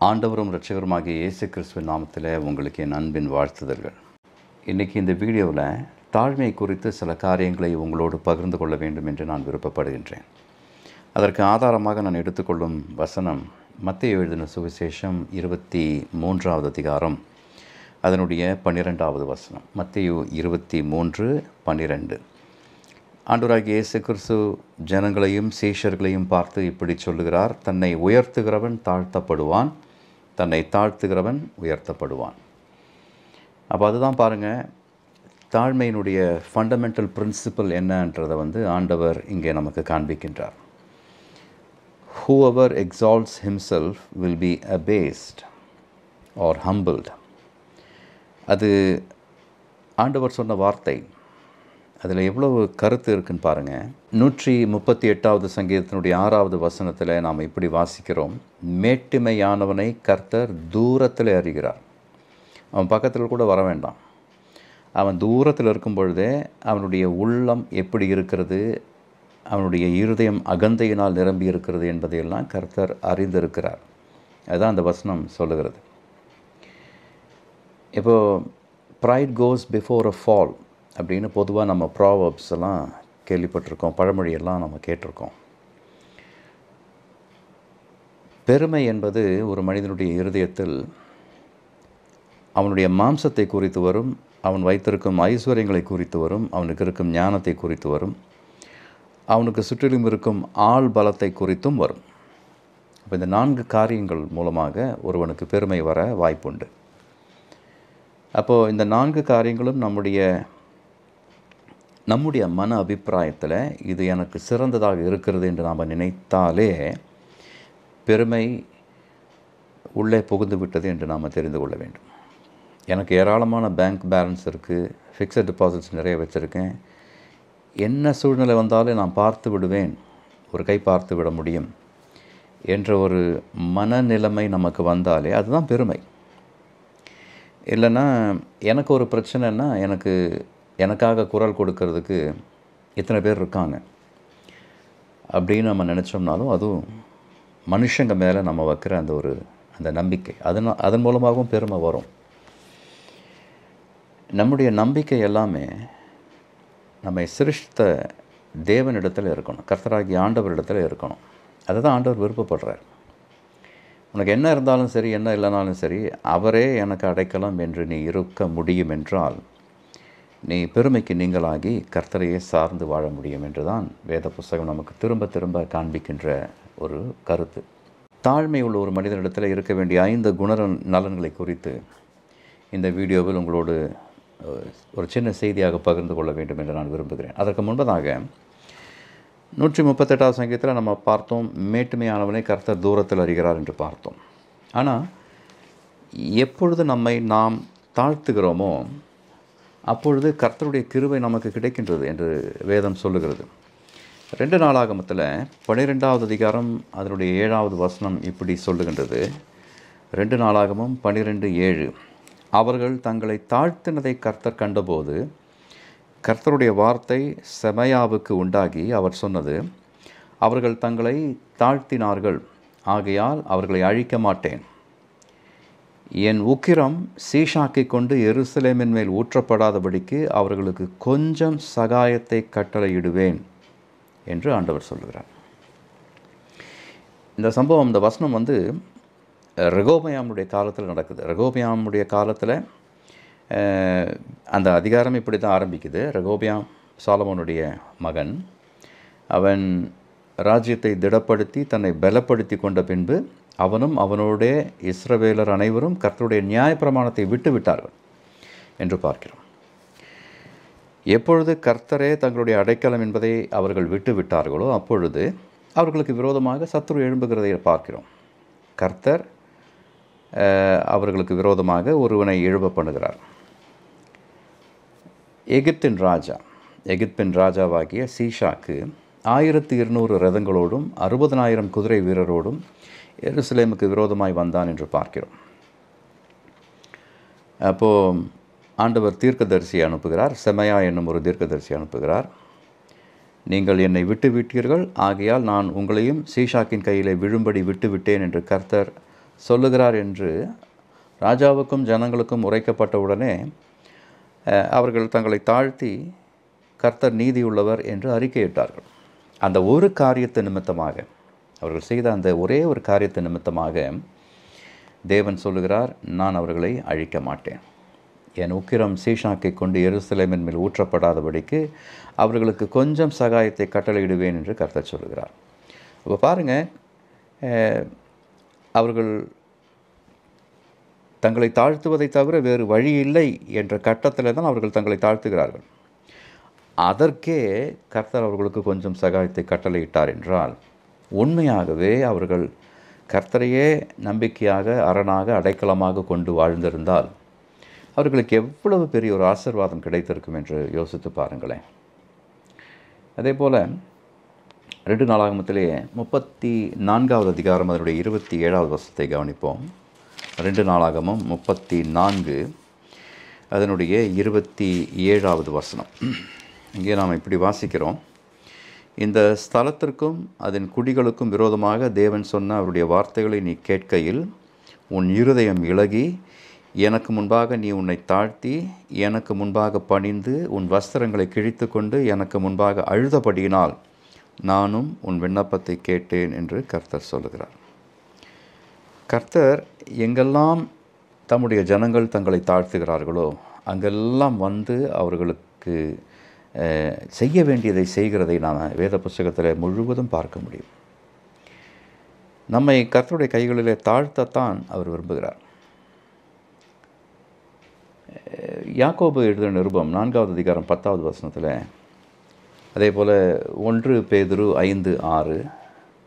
ஆண்டவரும் இரட்சகருமாகிய இயேசு கிறிஸ்துவின் நாமத்தில் உங்களுக்கு என் அன்பின் வாழ்த்துதல்கள். இன்றைக்கி இந்த வீடியோவில் தாழ்மை குறித்து சில காரியங்களை உங்களோடு பகிர்ந்து கொள்ள வேண்டும் என்று நான் விருப்பப்படுகின்றேன். அதற்கு ஆதாரமாக நான் எடுத்துக்கொள்ளும் வசனம் மத்தேயு எழுதின சுவிசேஷம் 23வது அதிகாரம் அதனுடைய 12வது வசனம். மத்தேயு 23:12. ஆண்டவராகிய இயேசு கிறிஸ்து ஜனங்களையும் சீஷர்களையும் பார்த்து இப்படி சொல்லுகிறார்: தன்னை உயர்த்துகிறவன் தாழ்த்தப்படுவான், தன்னை தாழ்த்துகிறவன் உயர்த்தப்படுவான். அப்போ அதுதான் பாருங்கள், தாழ்மையினுடைய ஃபண்டமெண்டல் பிரின்சிபல் என்னன்றதை ஆண்டவர் இங்கே நமக்கு காண்பிக்கின்றார். Whoever exalts himself will be abased or humbled. அது ஆண்டவர் சொன்ன வார்த்தை. அதில் எவ்வளவு கருத்து இருக்குன்னு பாருங்கள். 138வது சங்கீதத்தினுடைய 6வது வசனத்தில் நாம் இப்படி வாசிக்கிறோம்: மேட்டிமையானவனை கர்த்தர் தூரத்தில் அறிகிறார். அவன் பக்கத்தில் கூட வர வேண்டாம். அவன் தூரத்தில் இருக்கும் பொழுதே அவனுடைய உள்ளம் எப்படி இருக்கிறது, அவனுடைய இருதயம் அகந்தையினால் நிரம்பி இருக்கிறது என்பதையெல்லாம் கர்த்தர் அறிந்திருக்கிறார். அதுதான் அந்த வசனம் சொல்லுகிறது. இப்போது pride goes before a fall அப்படின்னு பொதுவாக நம்ம ப்ராவர்ப்ஸ் எல்லாம் கேள்விப்பட்டிருக்கோம், பழமொழியெல்லாம் நம்ம கேட்டிருக்கோம். பெருமை என்பது ஒரு மனிதனுடைய இருதயத்தில் அவனுடைய மாம்சத்தை குறித்து வரும், அவன் வைத்திருக்கும் ஐஸ்வர்யங்களை குறித்து வரும், அவனுக்கு இருக்கும் ஞானத்தை குறித்து வரும், அவனுக்கு சுற்றிலும் இருக்கும் ஆள் பலத்தை குறித்தும் வரும். அப்போ இந்த 4 காரியங்கள் மூலமாக ஒருவனுக்கு பெருமை வர வாய்ப்புண்டு. அப்போது இந்த 4 காரியங்களும் நம்முடைய மன அபிப்பிராயத்தில் இது எனக்கு சிறந்ததாக இருக்கிறது என்று நாம் நினைத்தாலே பெருமை உள்ளே புகுந்து விட்டது என்று நாம் தெரிந்து கொள்ள வேண்டும். எனக்கு ஏராளமான பேங்க் பேலன்ஸ் இருக்குது, ஃபிக்ஸட் டெபாசிட்ஸ் நிறைய வச்சுருக்கேன், என்ன சூழ்நிலை வந்தாலும் நான் பார்த்து விடுவேன், ஒரு கை பார்த்து விட முடியும் என்ற ஒரு மனநிலைமை நமக்கு வந்தாலே அதுதான் பெருமை. இல்லைன்னா எனக்கு ஒரு பிரச்சனைன்னா எனக்காக குரல் கொடுக்கறதுக்கு இத்தனை பேர் இருக்காங்க அப்படின்னு நம்ம நினச்சோம்னாலும் அதுவும் மனுஷங்க மேலே நம்ம வைக்கிற அந்த நம்பிக்கை, அதன் மூலமாகவும் பெருமை வரும். நம்முடைய நம்பிக்கை எல்லாமே நம்மை சிருஷ்டித்த தேவனிடத்தில் இருக்கணும், கர்த்தராகிய ஆண்டவரிடத்தில் இருக்கணும். அதை தான் ஆண்டவர் விருப்பப்படுறார். உனக்கு என்ன இருந்தாலும் சரி, என்ன இல்லைனாலும் சரி, அவரே எனக்கு அடைக்கலம் என்று நீ இருக்க முடியும் என்றால் நீ பெருமைக்கு நீங்களாகி கர்த்தரையே சார்ந்து வாழ முடியும் என்று தான் வேத புஸ்தகம் நமக்கு திரும்ப திரும்ப காண்பிக்கின்ற ஒரு கருத்து. தாழ்மை உள்ள ஒரு மனிதனிடத்தில் இருக்க வேண்டிய 5 குண நலன்களை குறித்து இந்த வீடியோவில் உங்களோடு ஒரு சின்ன செய்தியாக பகிர்ந்து கொள்ள வேண்டும் என்று நான் விரும்புகிறேன். அதற்கு முன்பதாக 138வது சங்கீதத்தில் நம்ம பார்த்தோம், மேட்டுமையானவனை கர்த்தர் தூரத்தில் அறிகிறார் என்று பார்த்தோம். ஆனால் எப்பொழுது நாம் தாழ்த்துகிறோமோ அப்பொழுது கர்த்தருடைய கிருபை நமக்கு கிடைக்கின்றது என்று வேதம் சொல்லுகிறது. 2 நாளாகமத்தில் 12வது அதிகாரம் அதனுடைய 7வது வசனம் இப்படி சொல்லுகின்றது. 2 நாளாகமும் 12:7. அவர்கள் தங்களை தாழ்த்தினதை கர்த்தர் கண்டபோது கர்த்தருடைய வார்த்தை செமாயாவுக்கு உண்டாகி அவர் சொன்னது: அவர்கள் தங்களை தாழ்த்தினார்கள், ஆகையால் அவர்களை அழிக்க மாட்டேன். என் உக்கிரம் சீஷாக்கை கொண்டு எருசலேமின் மேல் ஊற்றப்படாதபடிக்கு அவர்களுக்கு கொஞ்சம் சகாயத்தை கட்டளையிடுவேன் என்று ஆண்டவர் சொல்லுகிறார். இந்த சம்பவம், இந்த வசனம் ரெகோபயாமுடைய காலத்தில் நடக்குது. ரெகோபயாமுடைய காலத்தில் அந்த அதிகாரம் இப்படி தான் ஆரம்பிக்குது. ரெகோபயாம் சாலமோனுடைய மகன். அவன் ராஜ்யத்தை திடப்படுத்தி தன்னை பலப்படுத்தி கொண்ட பின்பு அவனும் அவனோட இஸ்ரவேலர் அனைவரும் கர்த்தருடைய நியாயப்பிரமாணத்தை விட்டு விட்டார்கள் என்று பார்க்கிறோம். எப்பொழுது கர்த்தரே தங்களுடைய அடைக்கலம் என்பதை அவர்கள் விட்டு விட்டார்களோ அப்பொழுது அவர்களுக்கு விரோதமாக சத்துரு எழும்புகிறதை பார்க்கிறோம். கர்த்தர் அவர்களுக்கு விரோதமாக ஒருவனை எழுப்ப பண்ணுகிறார். எகிப்தின் ராஜாவாகிய சீஷாக்கு 1200 ரதங்களோடும் 60,000 குதிரை வீரரோடும் எருசலேமுக்கு விரோதமாய் வந்தான் என்று பார்க்கிறோம். அப்போது ஆண்டவர் தீர்க்கதரிசியை அனுப்புகிறார், செமாயா என்னும் ஒரு தீர்க்கதரிசியை அனுப்புகிறார். நீங்கள் என்னை விட்டு விட்டீர்கள், ஆகையால் நான் உங்களையும் சீஷாக்கின் கையிலே விழும்படி விட்டு விட்டேன் என்று கர்த்தர் சொல்லுகிறார் என்று ராஜாவுக்கும் ஜனங்களுக்கும் உரைக்கப்பட்டவுடனே அவர்கள் தங்களை தாழ்த்தி கர்த்தர் நீதியுள்ளவர் என்று அறிக்கையிட்டார்கள். அந்த ஒரு காரியத்தை நிமித்தமாக, அவர்கள் செய்த அந்த ஒரே ஒரு காரியத்தை நிமித்தமாக தேவன் சொல்லுகிறார், நான் அவர்களை அழிக்க மாட்டேன். என் உக்கிரம் சீஷாக்கை கொண்டு எருசலேமின் மேல் ஊற்றப்படாதபடிக்கு அவர்களுக்கு கொஞ்சம் சகாயத்தை கட்டளையிடுவேன் என்று கர்த்தர் சொல்லுகிறார். இப்போ பாருங்கள், அவர்கள் தங்களை தாழ்த்துவதை தவிர வேறு வழி இல்லை என்ற கட்டத்தில் தான் அவர்கள் தங்களை தாழ்த்துகிறார்கள். அதற்கே கர்த்தர் அவர்களுக்கு கொஞ்சம் சகாயத்தை கட்டளையிட்டார் என்றால், உண்மையாகவே அவர்கள் கர்த்தரையே நம்பிக்கையாக, அரணாக, அடைக்கலமாக கொண்டு வாழ்ந்திருந்தால் அவர்களுக்கு எவ்வளவு பெரிய ஒரு ஆசீர்வாதம் கிடைத்திருக்கும் என்று யோசித்து பாருங்களேன். அதே போல் 2 நாளாகமத்திலேயே 34வது அதிகாரம் அதனுடைய 27வது வசனத்தை கவனிப்போம். 2 நாளாகமம் 34 அதனுடைய 27வது வசனம். இங்கே நாம் இப்படி வாசிக்கிறோம்: இந்த ஸ்தலத்திற்கும் அதன் குடிகளுக்கும் விரோதமாக தேவன் சொன்ன அவருடைய வார்த்தைகளை நீ கேட்கையில் உன் இருதயம் இளகி எனக்கு முன்பாக நீ உன்னை தாழ்த்தி எனக்கு முன்பாக பணிந்து உன் வஸ்திரங்களை கிழித்து கொண்டு எனக்கு முன்பாக அழுதபடியினால் நானும் உன் விண்ணப்பத்தை கேட்டேன் என்று கர்த்தர் சொல்லுகிறார். கர்த்தர் எங்கெல்லாம் தம்முடைய ஜனங்கள் தங்களை தாழ்த்துகிறார்களோ அங்கெல்லாம் வந்து அவர்களுக்கு செய்ய வேண்டியதை செய்கிறதை நாம் வேத புஸ்தகத்தில் முழுவதும் பார்க்க முடியும். நம்மை கர்த்தருடைய கைகளிலே தாழ்த்தத்தான் அவர் விரும்புகிறார். யாக்கோபு எழுதின நிருபம் 4வது அதிகாரம் 10வது வசனத்தில், அதே போல் 1 பேதுரு 5:6,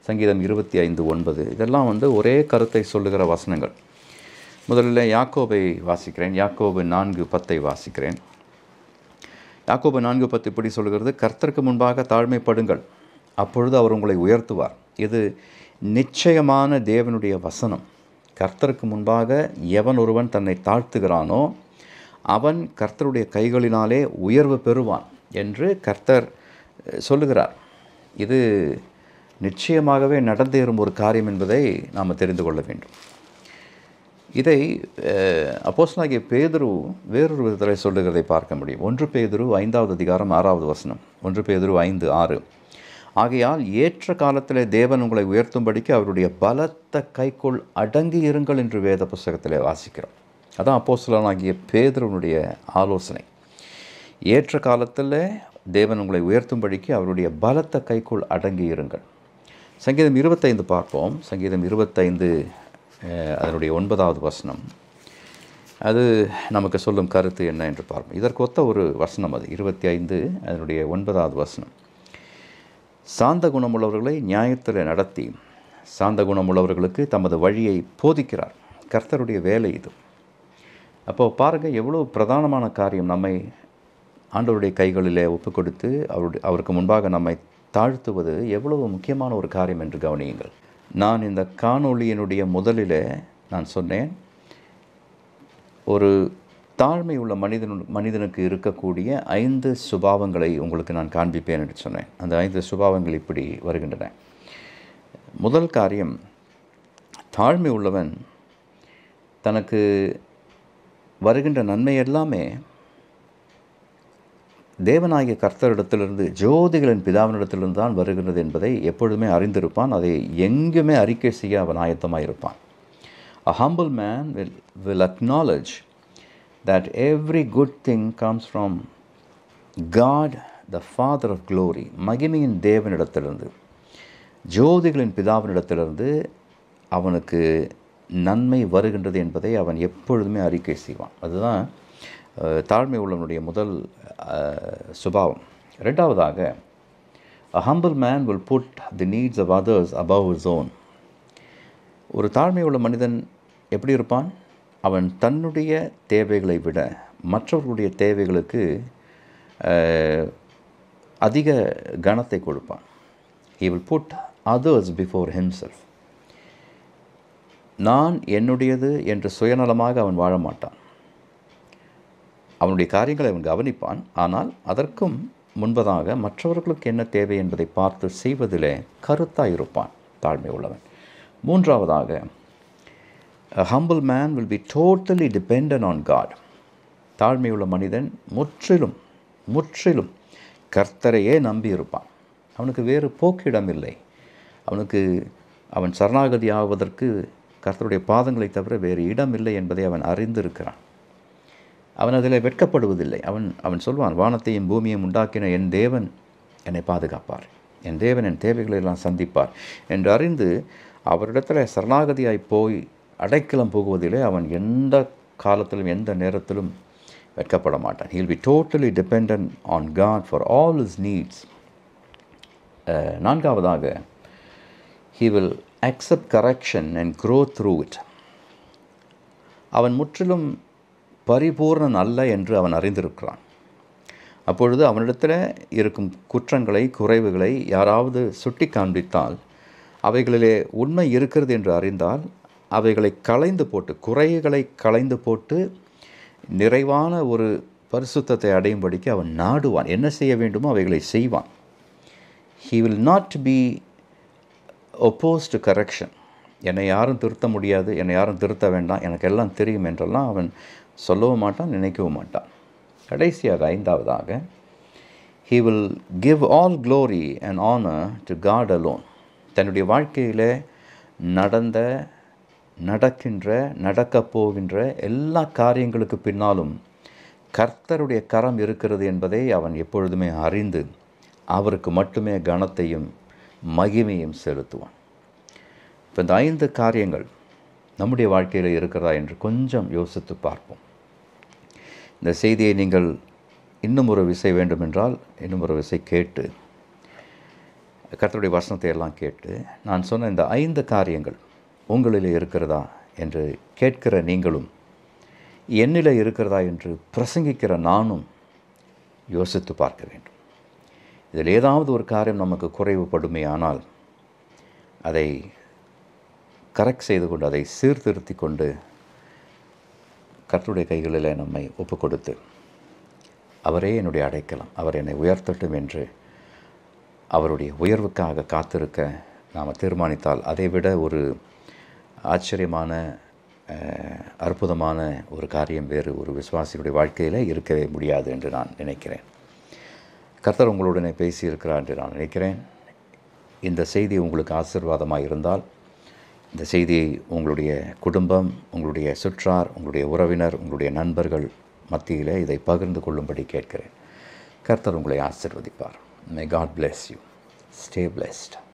சங்கீதம் 25:9 இதெல்லாம் ஒரே கருத்தை சொல்லுகிற வசனங்கள். முதலில் யாக்கோபை வாசிக்கிறேன். யாக்கோபு 4:10 வாசிக்கிறேன். யாக்கோபு 4:10 இப்படி சொல்கிறது: கர்த்தருக்கு முன்பாக தாழ்மைப்படுங்கள், அப்பொழுது அவர் உங்களை உயர்த்துவார். இது நிச்சயமான தேவனுடைய வசனம். கர்த்தருக்கு முன்பாக எவன் ஒருவன் தன்னை தாழ்த்துகிறானோ அவன் கர்த்தருடைய கைகளினாலே உயர்வு பெறுவான் என்று கர்த்தர் சொல்லுகிறார். இது நிச்சயமாகவே நடந்தேறும் ஒரு காரியம் என்பதை நாம் தெரிந்து கொள்ள வேண்டும். இதை அப்போஸ்தலனாகிய பேதுரு வேறொரு விதத்தில் சொல்லுகிறதை பார்க்க முடியும். 1 பேதுரு 5வது அதிகாரம் 6வது வசனம். 1 பேதுரு 5:6, ஆகையால் ஏற்ற காலத்தில் தேவன் உங்களை உயர்த்தும்படிக்கு அவருடைய பலத்த கைக்குள் அடங்கி இருங்கள் என்று வேத புஸ்தகத்தில் வாசிக்கிறோம். அதான் அப்போஸ்தலனாகிய பேதுருனுடைய ஆலோசனை. ஏற்ற காலத்தில் தேவன் உங்களை உயர்த்தும்படிக்கு அவருடைய பலத்த கைக்குள் அடங்கி இருங்கள். சங்கீதம் 25 பார்ப்போம். சங்கீதம் 25 அதனுடைய 9வது வசனம். அது நமக்கு சொல்லும் கருத்து என்ன என்று பார்ப்போம். இதற்கு ஒத்த ஒரு வசனம் அது. 25 அதனுடைய 9வது வசனம். சாந்த குணமுள்ளவர்களை நியாயத்தில் நடத்தி சாந்த குணமுள்ளவர்களுக்கு தமது வழியை போதிக்கிறார். கர்த்தருடைய வேலை இது. அப்போது பாருங்கள், எவ்வளோ பிரதானமான காரியம். நம்மை ஆண்டவருடைய கைகளிலே ஒப்பு கொடுத்து அவருக்கு முன்பாக நம்மை தாழ்த்துவது எவ்வளவு முக்கியமான ஒரு காரியம் என்று கவனியுங்கள். நான் இந்த காணொளியினுடைய முதலிலே நான் சொன்னேன், ஒரு தாழ்மை உள்ள மனிதனுக்கு இருக்கக்கூடிய 5 சுபாவங்களை உங்களுக்கு நான் காண்பிப்பேன் என்று சொன்னேன். அந்த 5 சுபாவங்கள் இப்படி வருகின்றன. முதல் காரியம், தாழ்மை உள்ளவன் தனக்கு வருகின்ற நன்மை எல்லாமே தேவனாகிய கர்த்தரிடத்திலிருந்து, ஜோதிகளின் பிதாவினிடத்திலிருந்து தான் வருகிறது என்பதை எப்பொழுதுமே அறிந்திருப்பான். அதை எங்குமே அறிக்கை செய்ய அவன் ஆயத்தமாயிருப்பான். A humble man will acknowledge that every good thing comes from God, the Father of glory. மகிமையின் தேவனிடத்திலிருந்து, ஜோதிகளின் பிதாவினிடத்திலிருந்து அவனுக்கு நன்மை வருகின்றது என்பதை அவன் எப்பொழுதுமே அறிக்கை செய்வான். அதுதான் தாழ்மை உள்ளவனுடைய முதல் சுபாவம். இரண்டாவதாக, a humble man will put the needs of others above his own. ஒரு தாழ்மை உள்ள மனிதன் எப்படி இருப்பான்? அவன் தன்னுடைய தேவைகளை விட மற்றவர்களுடைய தேவைகளுக்கு அதிக கனத்தை கொடுப்பான். he will put others before himself. நான் என்னுடையது என்று சுயநலமாக அவன் வாழ மாட்டான். அவனுடைய காரியங்களை அவன் கவனிப்பான். ஆனால் அதற்கும் முன்பதாக மற்றவர்களுக்கு என்ன தேவை என்பதை பார்த்து செய்வதிலே கருத்தாயிருப்பான் தாழ்மை உள்ளவன். மூன்றாவதாக, A humble man will be totally dependent on God. தாழ்மையுள்ள மனிதன் முற்றிலும் முற்றிலும் கர்த்தரையே நம்பி இருப்பான். அவனுக்கு வேறு போக்கிடம் இல்லை. அவன் சரணாகதி ஆவதற்கு கர்த்தருடைய பாதங்களை தவிர வேறு இடம் இல்லை என்பதை அவன் அறிந்திருக்கிறான். அவன் அதில் வெட்கப்படுவதில்லை. அவன் சொல்வான், வானத்தையும் பூமியையும் உண்டாக்கின என் தேவன் என்னை பாதுகாப்பார், என் தேவன் என் தேவைகளை எல்லாம் சந்திப்பார் என்று அறிந்து அவரிடத்தில் சரணாகதியாய் போய் அடைக்கலம் போகுவதிலே அவன் எந்த காலத்திலும் எந்த நேரத்திலும் வெட்கப்பட மாட்டான். He will be totally dependent on God for all his needs. நான்காவதாக, he will accept correction and grow through it. அவன் முற்றிலும் பரிபூர்ணன் அல்ல என்று அவன் அறிந்திருக்கிறான். அப்பொழுது அவனிடத்தில் இருக்கும் குற்றங்களை குறைவுகளை யாராவது சுட்டி காண்பித்தால், அவைகளிலே உண்மை இருக்கிறது என்று அறிந்தால் அவைகளை களைந்து போட்டு, குறைகளை களைந்து போட்டு நிறைவான ஒரு பரிசுத்தத்தை அடையும்படிக்கு அவன் நாடுவான். என்ன செய்ய வேண்டுமோ அவைகளை செய்வான். He will not be opposed to correction. என்னை யாரும் திருத்த முடியாது, என்னை யாரும் திருத்த வேண்டாம், எனக்கு எல்லாம் தெரியும் என்றெல்லாம் அவன் சொல்லவும் மாட்டான், நினைக்கவும் மாட்டான். கடைசியாக ஐந்தாவதாக, he will give all glory and honor to God alone. தன்னுடைய வாழ்க்கையில் நடக்கின்ற நடக்கப் போகின்ற எல்லா காரியங்களுக்கு பின்னாலும் கர்த்தருடைய கரம் இருக்கிறது என்பதை அவன் எப்பொழுதுமே அறிந்து அவருக்கு மட்டுமே கனத்தையும் மகிமையும் செலுத்துவான். இப்போ இந்த 5 காரியங்கள் நம்முடைய வாழ்க்கையில் இருக்கிறதா என்று கொஞ்சம் யோசித்து பார்ப்போம். இந்த செய்தியை நீங்கள் இன்னும் ஒரு விசை வேண்டுமென்றால் இன்னும் ஒரு விசை கேட்டு, கர்த்தருடைய வசனத்தை எல்லாம் கேட்டு, நான் சொன்ன இந்த 5 காரியங்கள் உங்களில் இருக்கிறதா என்று கேட்கிற நீங்களும், என்னில் இருக்கிறதா என்று பிரசங்கிக்கிற நானும் யோசித்து பார்க்க வேண்டும். இதில் ஏதாவது ஒரு காரியம் நமக்கு குறைவுபடுமே ஆனால் அதை கரெக்ட் செய்து கொண்டு, அதை சீர்திருத்தி கொண்டு கர்த்தருடைய கைகளில் நம்மை ஒப்பு கொடுத்து, அவரே என்னுடைய அடைக்கலம், அவர் என்னை உயர்த்தட்டும் என்று அவருடைய உயர்வுக்காக காத்திருக்க நாம் தீர்மானித்தால், அதைவிட ஒரு ஆச்சரியமான அற்புதமான ஒரு காரியம் வேறு ஒரு விசுவாசியுடைய வாழ்க்கையில் இருக்கவே முடியாது என்று நான் நினைக்கிறேன். கர்த்தர் உங்களுடனே பேசியிருக்கிறார் என்று நான் நினைக்கிறேன். இந்த செய்தி உங்களுக்கு ஆசீர்வாதமாக இருந்தால், இந்த செய்தியை உங்களுடைய குடும்பம், உங்களுடைய சுற்றார், உங்களுடைய உறவினர், உங்களுடைய நண்பர்கள் மத்தியில் இதை பகிர்ந்து கொள்ளும்படி கேட்கிறேன். கர்த்தர் உங்களை ஆசீர்வதிப்பார். May God bless you. Stay blessed.